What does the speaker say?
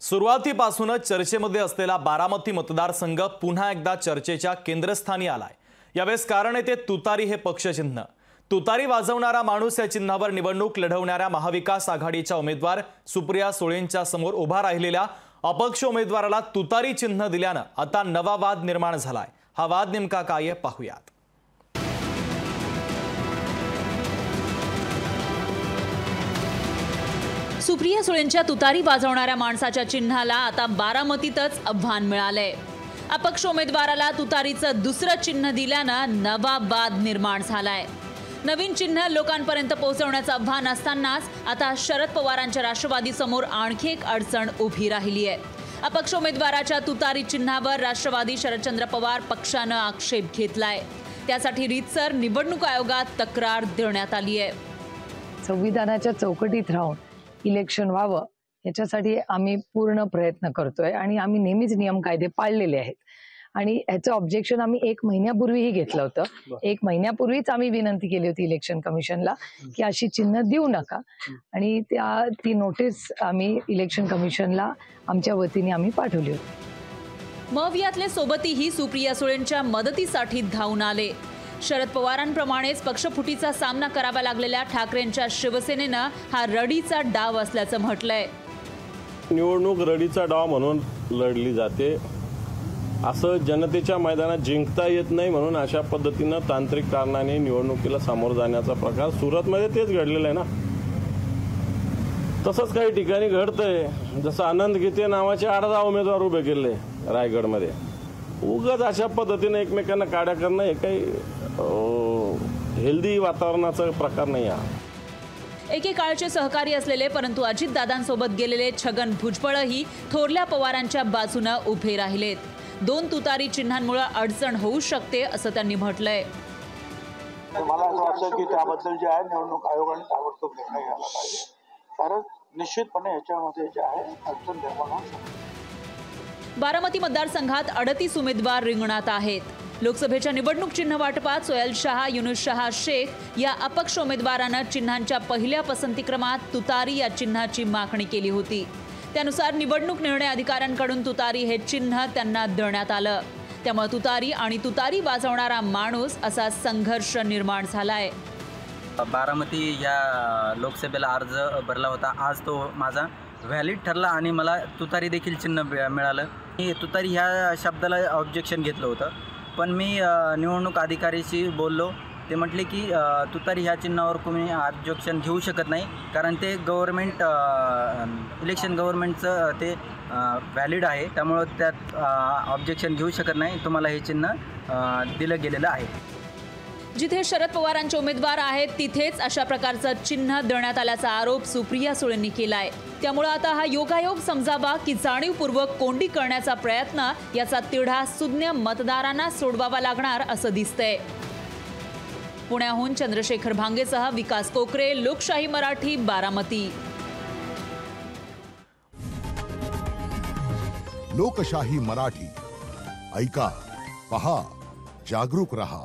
सुरुवातीपासूनच चर्चेमध्ये असलेला बारामती मतदारसंघ पुन्हा एकदा चर्चेच्या केंद्रस्थानी आलाय। यावेळेस कारण आहे ते तुतारी हे पक्षचिन्ह। तुतारी वाजवणारा माणूस या चिन्हावर निवडणूक लढवणाऱ्या महाविकास आघाडीच्या उमेदवार सुप्रिया सुळेंच्या समोर उभा राहिलेल्या अपक्ष उमेदवाराला तुतारी चिन्ह दिल्यानं आता नवा वाद निर्माण झालाय। हा वाद नेमका काय आहे पाहूयात। सुप्रिया सुळेंच्या तुतारी वाजवणाऱ्या माणसाच्या चिन्हाला आता बारामतीतच आव्हान मिळालंय। अपक्ष उमेदवाराला तुतारीचं दुसरं चिन्ह दिल्यानं नवा वाद निर्माण झालाय। नवीन चिन्ह लोकांपर्यंत पोहोचवण्याचं आव्हान असतानाच आता शरद पवारांच्या राष्ट्रवादी समोर आणखी एक अडचण उभी राहिली आहे। अपक्ष उमेदवाराच्या तुतारी चिन्हावर राष्ट्रवादी शरदचंद्र पवार पक्षानं आक्षेप घेतलाय। त्यासाठी रीतसर निवडणूक आयोगात तक्रार देण्यात आली आहे। संविधानाच्या चौकटीत राहून इलेक्शन व्हावं याच्यासाठी आम्ही पूर्ण प्रयत्न करतोय आणि आम्ही नेहमीच नियम कायदे पाळलेले आहेत आणि ह्याचं ऑब्जेक्शन आम्ही 1 महिन्यापूर्वीही घेतलं होतं। 1 महिन्यापूर्वीच आम्ही विनंती केली होती इलेक्शन कमिशनला की अशी चिन्ह देऊ नका आणि ती नोटीस आम्ही इलेक्शन कमिशनला आमच्या वतीने आम्ही पाठवली होती। मवियातले सोबतीही सुप्रिया सुळेंच्या मदतीसाठी धावून आले। शरद पवारांप्रमाणेच पक्षफुटीचा सामना करावा लागलेल्या ठाकरेंच्या शिवसेनेनं हा रडीचा डाव असल्याचं म्हटलंय। निवडणूक रडीचा डाव म्हणून लढली जाते, असं जनतेच्या मैदानात जिंकता येत नाही म्हणून अशा पद्धतीनं तांत्रिक कारणाने निवडणुकीला सामोरं जाण्याचा प्रकार सुरतमध्ये तेच घडलेलं आहे ना। तसंच काही ठिकाणी घडतंय, जसं आनंद गीते नावाचे 8 उमेदवार उभे केले रायगडमध्ये। उगाच अशा पद्धतीने एकमेकांना काड्या करणं हे काही हेल्दी वातावरणाचा प्रकार नाही आहे। एकेकाळचे सहकारी असलेले परंतु अजितदादांसोबत गेलेले छगन भुजबळही थोरल्या पवारांच्या बाजूने उभे राहिलेत। 2 तुतारी चिन्हांमुळे अडचण होऊ शकते असं त्यांनी म्हटलंय। मला असं वाटतं की त्याबद्दल जे आहे निवडणूक आयोगाने ताबडतोब निर्णय घ्यायला पाहिजे, कारण निश्चितपणे याच्यामध्ये जे आहे अडचण निर्माण होऊ शकते। बारामती मतदारसंघात 38 उमेदवार रिंगणात आहेत। लोकसभेच्या निवडणूक चिन्ह वाटपात सोयल शाह, युनुस शाह शेख या अपक्ष उमेदवारांना चिन्हांच्या पहिल्या पसंतीक्रमात तुतारी या चिन्हाची मागणी केली होती। त्यानुसार निवडणूक निर्णय अधिकाऱ्यांकडून तुतारी हे चिन्ह त्यांना देण्यात आलं। त्यामुळे तुतारी आणि तुतारी वाजवणारा माणूस असा संघर्ष निर्माण झालाय। बारामती या लोकसभेला अर्ज भरला होता, आज तो माझा व्हॅलिड ठरला आणि मला तुतारी देखील चिन्ह मिळालं। मी तुतारी ह्या शब्दाला ऑब्जेक्शन घेतलं होतं, पण मी निवडणूक अधिकारीशी बोललो। ते म्हटले की तुतारी ह्या चिन्हावर कोणी ऑब्जेक्शन घेऊ शकत नाही, कारण ते गव्हर्नमेंट इलेक्शन गव्हर्नमेंटचं ते व्हॅलिड आहे, त्यामुळं त्यात ऑब्जेक्शन घेऊ शकत नाही, तुम्हाला हे चिन्ह दिलं गेलेलं आहे। जिथे शरद पवारांचे उमेदवार आहेत तिथेच अशा प्रकारचं चिन्ह देण्यात आल्याचा आरोप सुप्रिया सुळेंनी केलाय। त्यामुळे आता हा योगायोग समजावा की जाणीवपूर्वक कोंडी करण्याचा प्रयत्न, याचा तिढा सुज्ञ मतदारांना सोडवावा लागणार असं दिसतंय। पुण्याहून चंद्रशेखर भांगेसह विकास कोकरे, लोकशाही मराठी, बारामती। लोकशाही मराठी ऐका, पहा, जागरूक रहा।